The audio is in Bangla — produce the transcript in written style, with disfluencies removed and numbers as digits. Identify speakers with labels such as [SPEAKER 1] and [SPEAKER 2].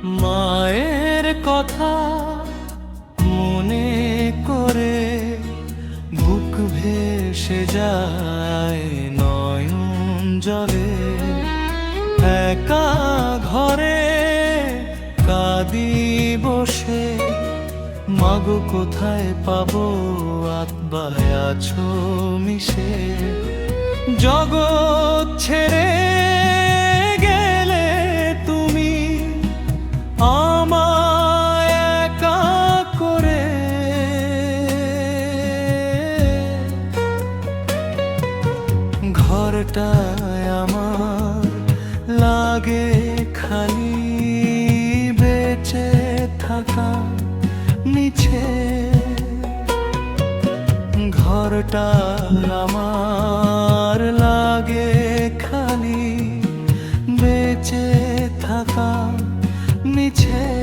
[SPEAKER 1] মায়ের কথা মনে করে বুক ভেসে যায় নয়ন জলে। একা ঘরে কাঁদি বসে, মাগো কোথায় পাবো আত্মায় আছো মিশে। জগৎ ছেড়ে গেলে তুমি আমায় একা করে। ঘরটায় আমার লাগে খালি, বেঁচে থাকা মিছে। ঘরটা আমার লাগে খালি, বেঁচে থাকা মিছে।